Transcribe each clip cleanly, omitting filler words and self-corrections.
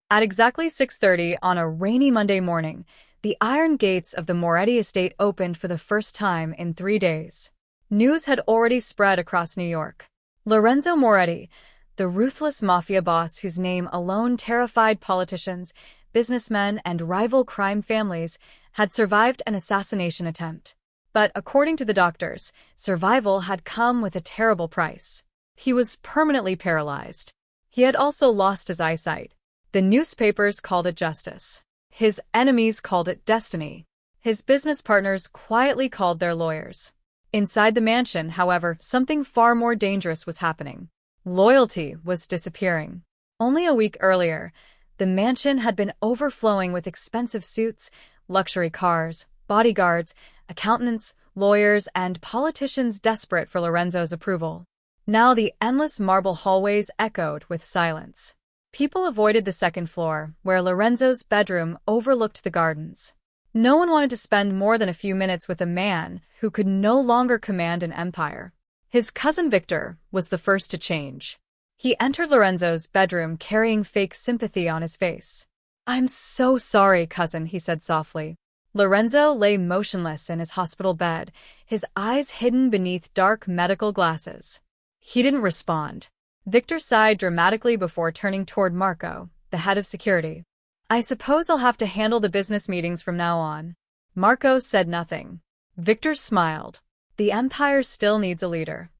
At exactly 6:30 on a rainy Monday morning, the iron gates of the Moretti estate opened for the first time in 3 days. News had already spread across New York. Lorenzo Moretti, the ruthless mafia boss whose name alone terrified politicians, businessmen, and rival crime families, had survived an assassination attempt. But according to the doctors, survival had come with a terrible price. He was permanently paralyzed. He had also lost his eyesight. The newspapers called it justice. His enemies called it destiny. His business partners quietly called their lawyers. Inside the mansion, however, something far more dangerous was happening. Loyalty was disappearing. Only a week earlier, the mansion had been overflowing with expensive suits, luxury cars, bodyguards, accountants, lawyers, and politicians desperate for Lorenzo's approval. Now the endless marble hallways echoed with silence. People avoided the second floor, where Lorenzo's bedroom overlooked the gardens. No one wanted to spend more than a few minutes with a man who could no longer command an empire. His cousin Victor was the first to change. He entered Lorenzo's bedroom carrying fake sympathy on his face. "I'm so sorry, cousin," he said softly. Lorenzo lay motionless in his hospital bed, his eyes hidden beneath dark medical glasses. He didn't respond. Victor sighed dramatically before turning toward Marco, the head of security. "I suppose I'll have to handle the business meetings from now on." Marco said nothing. Victor smiled. The empire still needs a leader.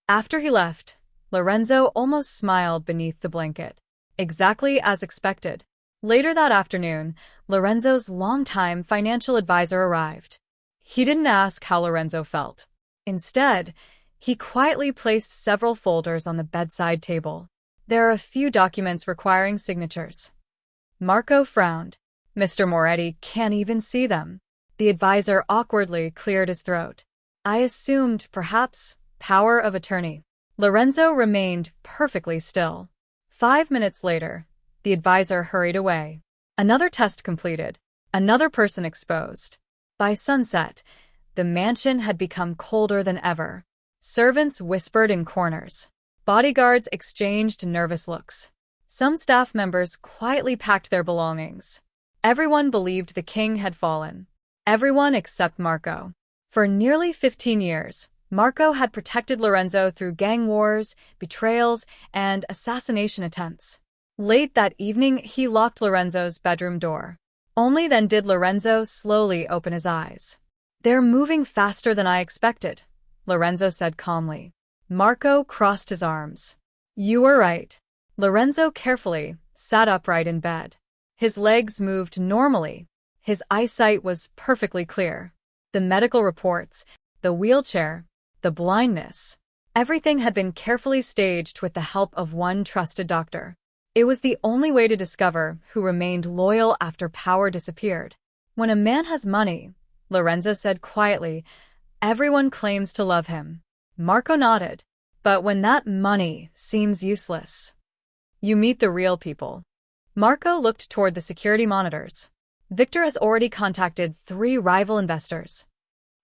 After he left, Lorenzo almost smiled beneath the blanket. Exactly as expected. Later that afternoon, Lorenzo's longtime financial advisor arrived. He didn't ask how Lorenzo felt. Instead, he quietly placed several folders on the bedside table. There are a few documents requiring signatures. Marco frowned. "Mr. Moretti can't even see them." The advisor awkwardly cleared his throat. "I assumed, perhaps, power of attorney." Lorenzo remained perfectly still. 5 minutes later, the advisor hurried away. Another test completed. Another person exposed. By sunset, the mansion had become colder than ever. Servants whispered in corners. Bodyguards exchanged nervous looks. Some staff members quietly packed their belongings. Everyone believed the king had fallen. Everyone except Marco. For nearly 15 years, Marco had protected Lorenzo through gang wars, betrayals, and assassination attempts. Late that evening, he locked Lorenzo's bedroom door. Only then did Lorenzo slowly open his eyes. "They're moving faster than I expected," Lorenzo said calmly. Marco crossed his arms. "You were right." Lorenzo carefully sat upright in bed. His legs moved normally. His eyesight was perfectly clear. The medical reports, the wheelchair, the blindness, everything had been carefully staged with the help of one trusted doctor. It was the only way to discover who remained loyal after power disappeared. "When a man has money," Lorenzo said quietly, "everyone claims to love him." Marco nodded. "But when that money seems useless, you meet the real people." Marco looked toward the security monitors. "Victor has already contacted 3 rival investors."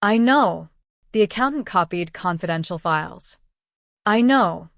"I know." The accountant copied confidential files. "I know."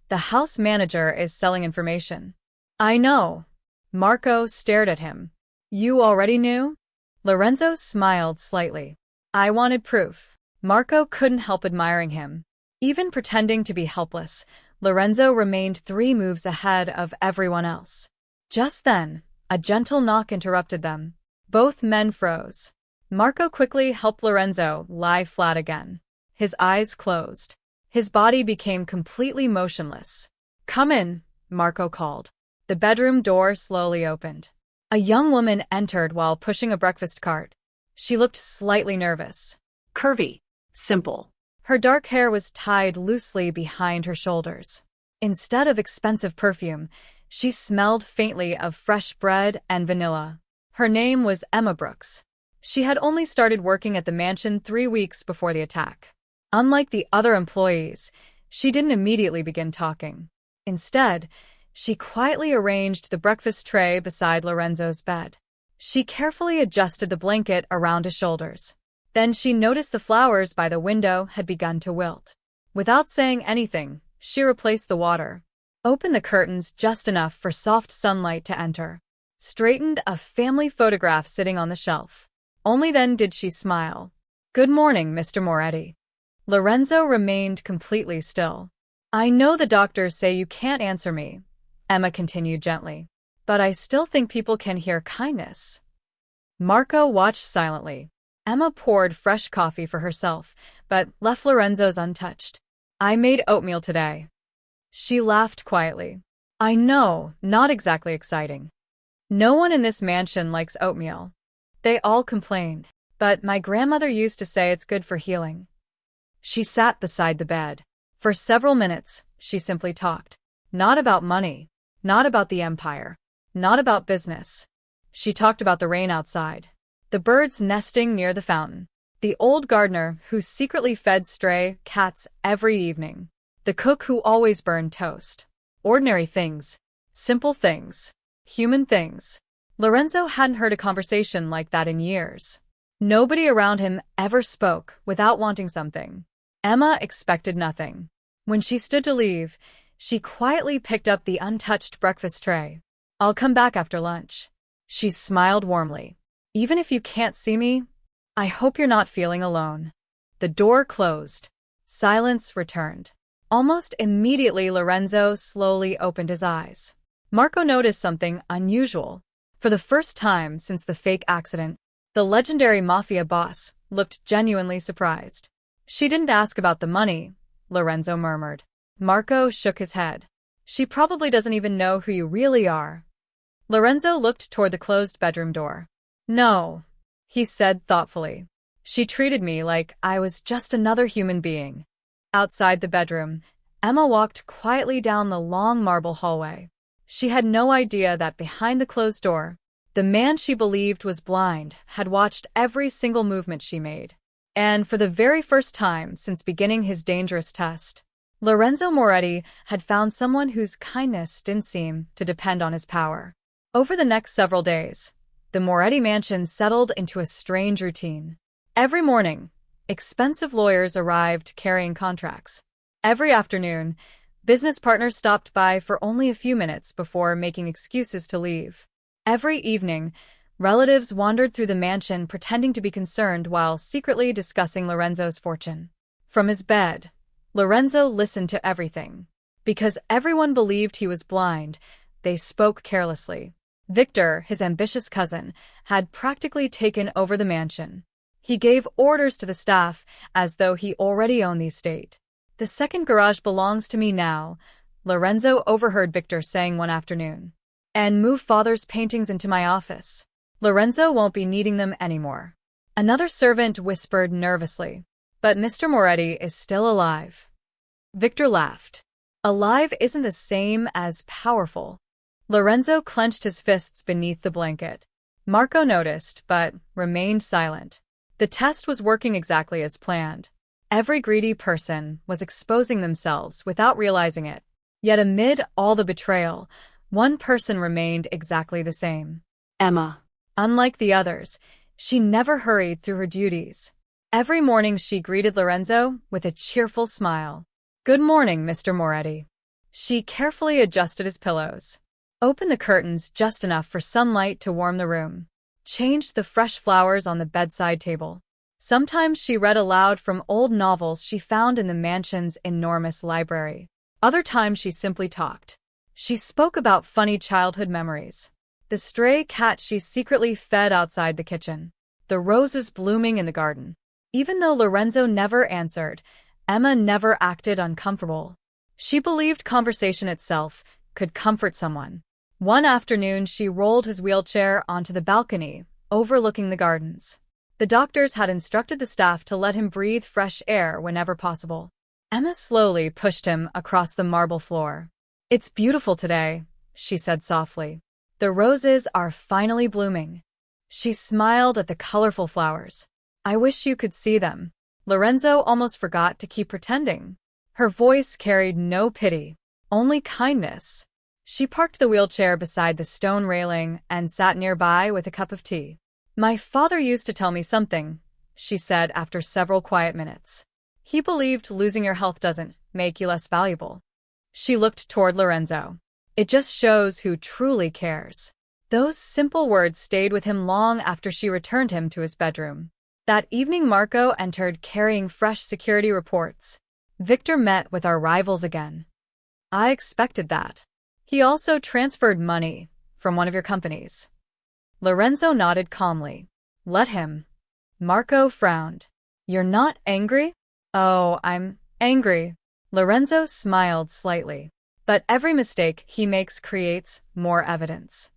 The house manager is selling information. "I know." Marco stared at him. "You already knew?" Lorenzo smiled slightly. "I wanted proof." Marco couldn't help admiring him. Even pretending to be helpless, Lorenzo remained 3 moves ahead of everyone else. Just then, a gentle knock interrupted them. Both men froze. Marco quickly helped Lorenzo lie flat again. His eyes closed. His body became completely motionless. "Come in," Marco called. The bedroom door slowly opened. A young woman entered while pushing a breakfast cart. She looked slightly nervous. Curvy. Simple. Her dark hair was tied loosely behind her shoulders. Instead of expensive perfume, she smelled faintly of fresh bread and vanilla. Her name was Emma Brooks. She had only started working at the mansion 3 weeks before the attack. Unlike the other employees, she didn't immediately begin talking. Instead, she quietly arranged the breakfast tray beside Lorenzo's bed. She carefully adjusted the blanket around his shoulders. Then she noticed the flowers by the window had begun to wilt. Without saying anything, she replaced the water, opened the curtains just enough for soft sunlight to enter. straightened a family photograph sitting on the shelf. Only then did she smile. "Good morning, Mr. Moretti." Lorenzo remained completely still. "I know the doctors say you can't answer me," Emma continued gently, "but I still think people can hear kindness." Marco watched silently. Emma poured fresh coffee for herself, but left Lorenzo's untouched. "I made oatmeal today." She laughed quietly. "I know, not exactly exciting. No one in this mansion likes oatmeal. They all complain, but my grandmother used to say it's good for healing." She sat beside the bed. For several minutes, she simply talked. Not about money, not about the empire, not about business. She talked about the rain outside, the birds nesting near the fountain, the old gardener who secretly fed stray cats every evening, the cook who always burned toast. Ordinary things, simple things, human things. Lorenzo hadn't heard a conversation like that in years. Nobody around him ever spoke without wanting something. Emma expected nothing. When she stood to leave, she quietly picked up the untouched breakfast tray. "I'll come back after lunch." She smiled warmly. "Even if you can't see me, I hope you're not feeling alone." The door closed. Silence returned. Almost immediately, Lorenzo slowly opened his eyes. Marco noticed something unusual. For the first time since the fake accident, the legendary Mafia boss looked genuinely surprised. "She didn't ask about the money," Lorenzo murmured. Marco shook his head. "She probably doesn't even know who you really are." Lorenzo looked toward the closed bedroom door. "No," he said thoughtfully. "She treated me like I was just another human being." Outside the bedroom, Emma walked quietly down the long marble hallway. She had no idea that behind the closed door, the man she believed was blind had watched every single movement she made. And for the very first time since beginning his dangerous test, Lorenzo Moretti had found someone whose kindness didn't seem to depend on his power. Over the next several days, the Moretti mansion settled into a strange routine. Every morning, expensive lawyers arrived carrying contracts. Every afternoon, business partners stopped by for only a few minutes before making excuses to leave. Every evening, relatives wandered through the mansion pretending to be concerned while secretly discussing Lorenzo's fortune. From his bed, Lorenzo listened to everything. Because everyone believed he was blind, they spoke carelessly. Victor, his ambitious cousin, had practically taken over the mansion. He gave orders to the staff as though he already owned the estate. "The second garage belongs to me now," Lorenzo overheard Victor saying one afternoon. "And move father's paintings into my office. Lorenzo won't be needing them anymore." Another servant whispered nervously, "But Mr. Moretti is still alive." Victor laughed. "Alive isn't the same as powerful." Lorenzo clenched his fists beneath the blanket. Marco noticed, but remained silent. The test was working exactly as planned. Every greedy person was exposing themselves without realizing it. Yet amid all the betrayal, one person remained exactly the same. Emma. Unlike the others, she never hurried through her duties. Every morning she greeted Lorenzo with a cheerful smile. "Good morning, Mr. Moretti." She carefully adjusted his pillows, opened the curtains just enough for sunlight to warm the room, changed the fresh flowers on the bedside table. Sometimes she read aloud from old novels she found in the mansion's enormous library. Other times she simply talked. She spoke about funny childhood memories. The stray cat she secretly fed outside the kitchen. The roses blooming in the garden. Even though Lorenzo never answered, Emma never acted uncomfortable. She believed conversation itself could comfort someone. One afternoon, she rolled his wheelchair onto the balcony, overlooking the gardens. The doctors had instructed the staff to let him breathe fresh air whenever possible. Emma slowly pushed him across the marble floor. "It's beautiful today," she said softly. "The roses are finally blooming." She smiled at the colorful flowers. "I wish you could see them." Lorenzo almost forgot to keep pretending. Her voice carried no pity, only kindness. She parked the wheelchair beside the stone railing and sat nearby with a cup of tea. "My father used to tell me something," she said after several quiet minutes. "He believed losing your health doesn't make you less valuable." She looked toward Lorenzo. "It just shows who truly cares." Those simple words stayed with him long after she returned him to his bedroom. That evening, Marco entered carrying fresh security reports. Victor met with our rivals again. I expected that. He also transferred money from one of your companies. Lorenzo nodded calmly. Let him. Marco frowned. You're not angry? Oh, I'm angry. Lorenzo smiled slightly. But every mistake he makes creates more evidence.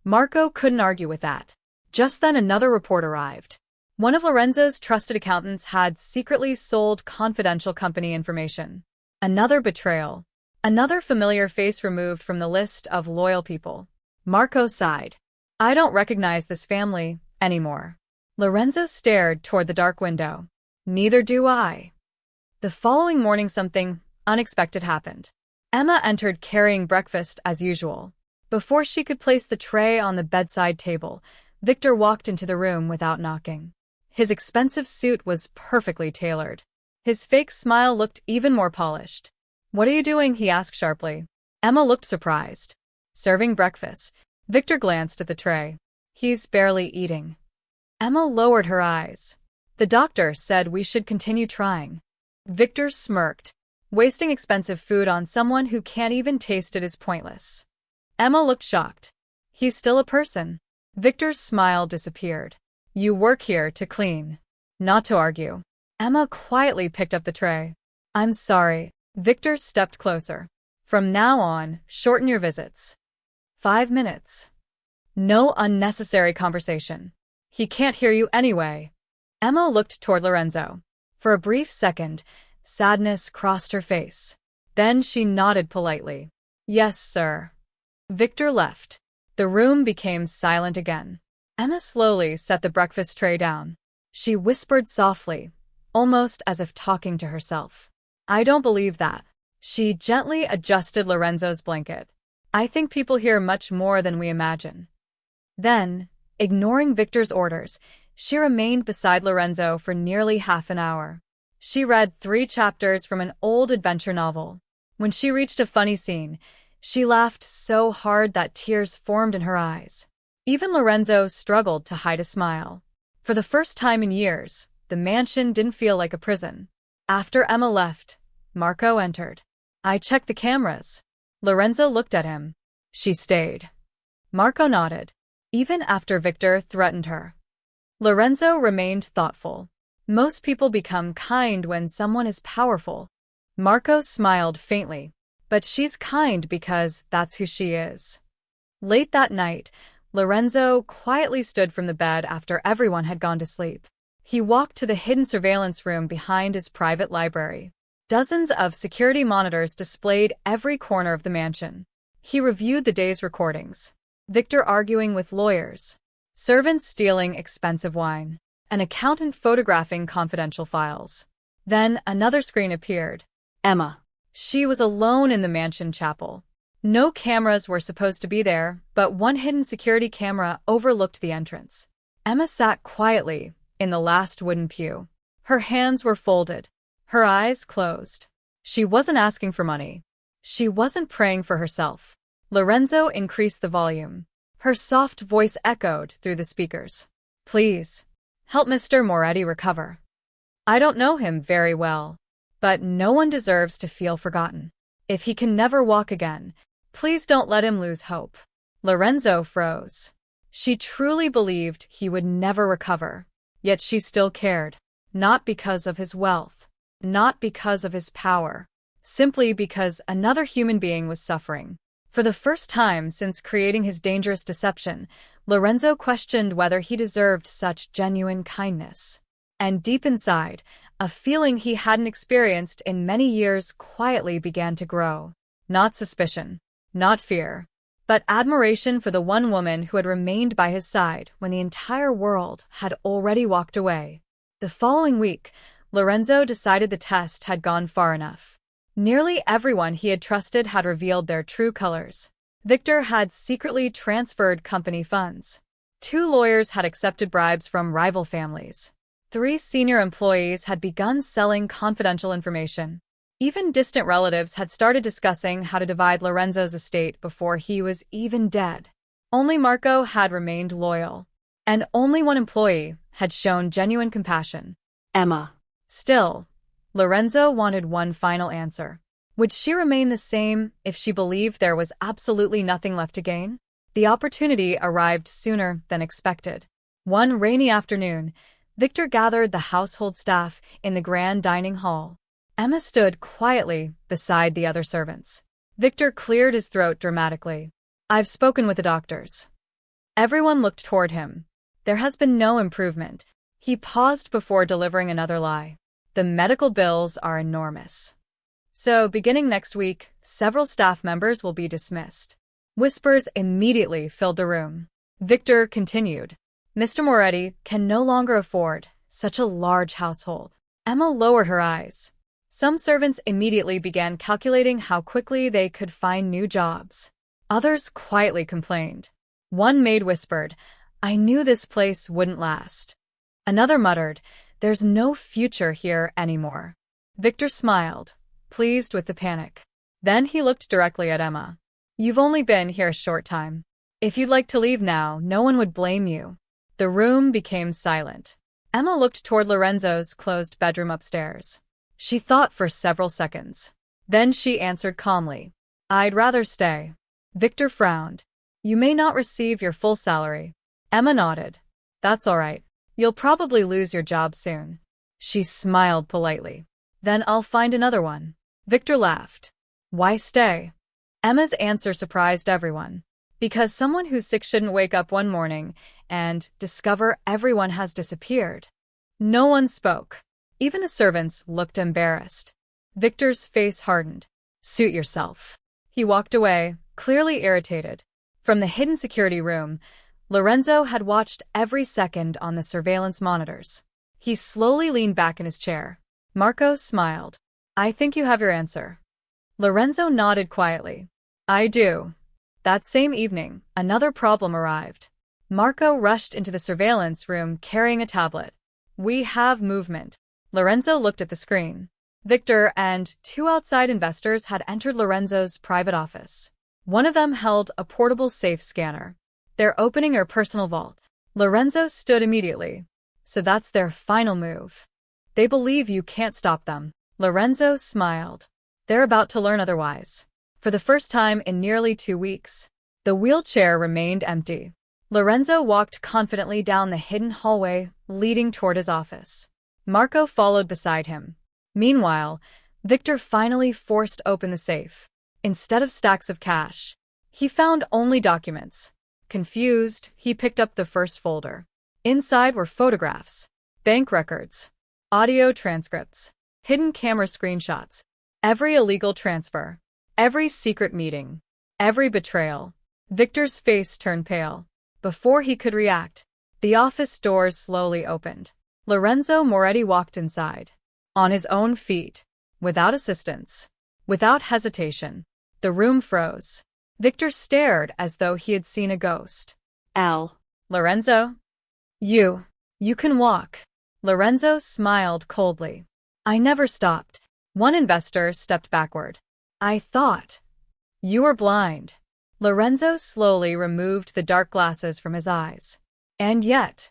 Marco couldn't argue with that. Just then another report arrived. One of Lorenzo's trusted accountants had secretly sold confidential company information. Another betrayal. Another familiar face removed from the list of loyal people. Marco sighed. I don't recognize this family anymore. Lorenzo stared toward the dark window. Neither do I. The following morning something unexpected happened. Emma entered carrying breakfast as usual. Before she could place the tray on the bedside table, Victor walked into the room without knocking. His expensive suit was perfectly tailored. His fake smile looked even more polished. What are you doing? He asked sharply. Emma looked surprised. Serving breakfast. Victor glanced at the tray. He's barely eating. Emma lowered her eyes. The doctor said we should continue trying. Victor smirked. Wasting expensive food on someone who can't even taste it is pointless. Emma looked shocked. He's still a person. Victor's smile disappeared. You work here to clean, not to argue. Emma quietly picked up the tray. I'm sorry. Victor stepped closer. From now on, shorten your visits. 5 minutes. No unnecessary conversation. He can't hear you anyway. Emma looked toward Lorenzo. For a brief second, sadness crossed her face. Then she nodded politely. Yes, sir. Victor left. The room became silent again. Emma slowly set the breakfast tray down. She whispered softly, almost as if talking to herself. I don't believe that. She gently adjusted Lorenzo's blanket. I think people hear much more than we imagine. Then, ignoring Victor's orders, she remained beside Lorenzo for nearly half an hour. She read 3 chapters from an old adventure novel. When she reached a funny scene, she laughed so hard that tears formed in her eyes. Even Lorenzo struggled to hide a smile. For the first time in years, the mansion didn't feel like a prison. After Emma left, Marco entered. I checked the cameras. Lorenzo looked at him. She stayed. Marco nodded, even after Victor threatened her. Lorenzo remained thoughtful. Most people become kind when someone is powerful. Marco smiled faintly, but she's kind because that's who she is. Late that night, Lorenzo quietly stood from the bed after everyone had gone to sleep. He walked to the hidden surveillance room behind his private library. Dozens of security monitors displayed every corner of the mansion. He reviewed the day's recordings. Victor arguing with lawyers, servants stealing expensive wine, an accountant photographing confidential files. Then another screen appeared. Emma. She was alone in the mansion chapel. No cameras were supposed to be there, but one hidden security camera overlooked the entrance. Emma sat quietly in the last wooden pew. Her hands were folded, her eyes closed. She wasn't asking for money. She wasn't praying for herself. Lorenzo increased the volume. Her soft voice echoed through the speakers. Please, help Mr. Moretti recover. I don't know him very well, but no one deserves to feel forgotten. If he can never walk again, please don't let him lose hope. Lorenzo froze. She truly believed he would never recover, yet she still cared. Not because of his wealth, not because of his power, simply because another human being was suffering. For the first time since creating his dangerous deception, Lorenzo questioned whether he deserved such genuine kindness. And deep inside, a feeling he hadn't experienced in many years quietly began to grow. Not suspicion, not fear, but admiration for the one woman who had remained by his side when the entire world had already walked away. The following week, Lorenzo decided the test had gone far enough. Nearly everyone he had trusted had revealed their true colors. Victor had secretly transferred company funds. 2 lawyers had accepted bribes from rival families. 3 senior employees had begun selling confidential information. Even distant relatives had started discussing how to divide Lorenzo's estate before he was even dead. Only Marco had remained loyal. And only one employee had shown genuine compassion. Emma. Still, Lorenzo wanted one final answer. Would she remain the same if she believed there was absolutely nothing left to gain? The opportunity arrived sooner than expected. One rainy afternoon, Victor gathered the household staff in the grand dining hall. Emma stood quietly beside the other servants. Victor cleared his throat dramatically. I've spoken with the doctors. Everyone looked toward him. There has been no improvement. He paused before delivering another lie. The medical bills are enormous. So, beginning next week, several staff members will be dismissed. Whispers immediately filled the room. Victor continued. Mr. Moretti can no longer afford such a large household. Emma lowered her eyes. Some servants immediately began calculating how quickly they could find new jobs. Others quietly complained. One maid whispered, I knew this place wouldn't last. Another muttered, there's no future here anymore. Victor smiled, pleased with the panic. Then he looked directly at Emma. You've only been here a short time. If you'd like to leave now, no one would blame you. The room became silent. Emma looked toward Lorenzo's closed bedroom upstairs. She thought for several seconds. Then she answered calmly. I'd rather stay. Victor frowned. You may not receive your full salary. Emma nodded. That's all right. You'll probably lose your job soon. She smiled politely. Then I'll find another one. Victor laughed. Why stay? Emma's answer surprised everyone. Because someone who's sick shouldn't wake up one morning and discover everyone has disappeared. No one spoke. Even the servants looked embarrassed. Victor's face hardened. Suit yourself. He walked away, clearly irritated. From the hidden security room, Lorenzo had watched every second on the surveillance monitors. He slowly leaned back in his chair. Marco smiled. I think you have your answer. Lorenzo nodded quietly. I do. That same evening, another problem arrived. Marco rushed into the surveillance room carrying a tablet. We have movement. Lorenzo looked at the screen. Victor and two outside investors had entered Lorenzo's private office. One of them held a portable safe scanner. They're opening her personal vault. Lorenzo stood immediately. So that's their final move. They believe you can't stop them. Lorenzo smiled. They're about to learn otherwise. For the first time in nearly 2 weeks, the wheelchair remained empty. Lorenzo walked confidently down the hidden hallway leading toward his office. Marco followed beside him. Meanwhile, Victor finally forced open the safe. Instead of stacks of cash, he found only documents. Confused, he picked up the first folder. Inside were photographs, bank records, audio transcripts, hidden camera screenshots, every illegal transfer, every secret meeting, every betrayal. Victor's face turned pale. Before he could react, the office doors slowly opened. Lorenzo Moretti walked inside. On his own feet, without assistance, without hesitation. The room froze. Victor stared as though he had seen a ghost. Lorenzo? You can walk. Lorenzo smiled coldly. I never stopped. One investor stepped backward. I thought you were blind. Lorenzo slowly removed the dark glasses from his eyes. And yet,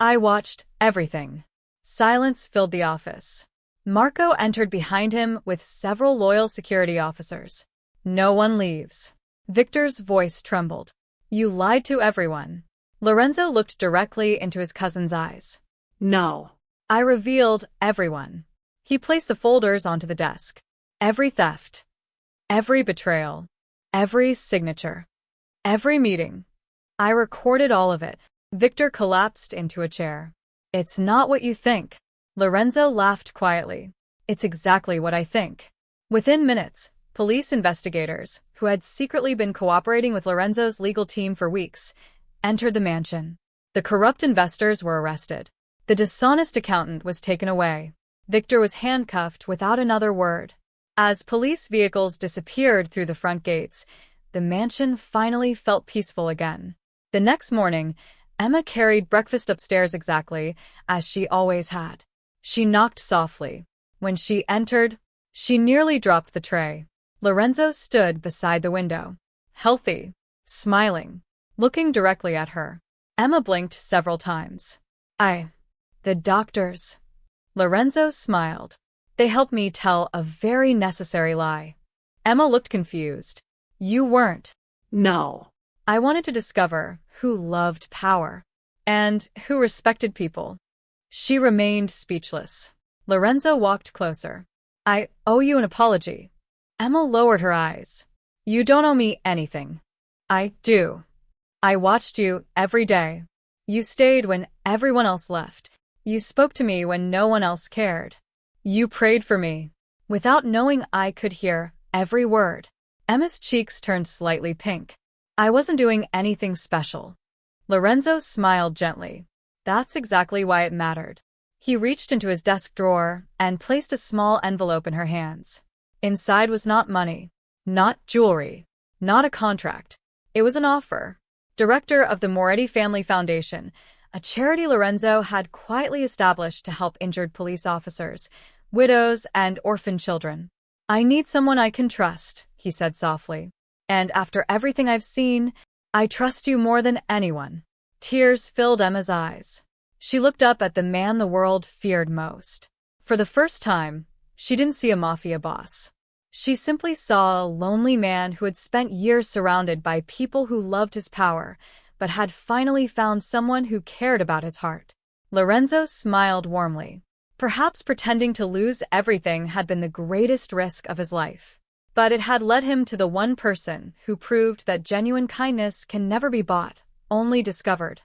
I watched everything. Silence filled the office. Marco entered behind him with several loyal security officers. No one leaves. Victor's voice trembled. You lied to everyone. Lorenzo looked directly into his cousin's eyes. No. I revealed everyone. He placed the folders onto the desk. Every theft. Every betrayal. Every signature. Every meeting. I recorded all of it. Victor collapsed into a chair. It's not what you think. Lorenzo laughed quietly. It's exactly what I think. Within minutes, police investigators, who had secretly been cooperating with Lorenzo's legal team for weeks, entered the mansion. The corrupt investors were arrested. The dishonest accountant was taken away. Victor was handcuffed without another word. As police vehicles disappeared through the front gates, the mansion finally felt peaceful again. The next morning, Emma carried breakfast upstairs exactly as she always had. She knocked softly. When she entered, she nearly dropped the tray. Lorenzo stood beside the window, healthy, smiling. looking directly at her. Emma blinked several times. The doctors. Lorenzo smiled. They helped me tell a very necessary lie. Emma looked confused. You weren't. No. I wanted to discover who loved power and who respected people. She remained speechless. Lorenzo walked closer. I owe you an apology. Emma lowered her eyes. You don't owe me anything. I do. I watched you every day. You stayed when everyone else left. You spoke to me when no one else cared. You prayed for me. Without knowing, I could hear every word. Emma's cheeks turned slightly pink. I wasn't doing anything special. Lorenzo smiled gently. That's exactly why it mattered. He reached into his desk drawer and placed a small envelope in her hands. Inside was not money, not jewelry, not a contract. It was an offer. Director of the Moretti Family Foundation, a charity Lorenzo had quietly established to help injured police officers, widows, and orphan children. I need someone I can trust, he said softly. And after everything I've seen, I trust you more than anyone. Tears filled Emma's eyes. She looked up at the man the world feared most. For the first time, she didn't see a mafia boss. She simply saw a lonely man who had spent years surrounded by people who loved his power, but had finally found someone who cared about his heart. Lorenzo smiled warmly. Perhaps pretending to lose everything had been the greatest risk of his life. But it had led him to the one person who proved that genuine kindness can never be bought, only discovered.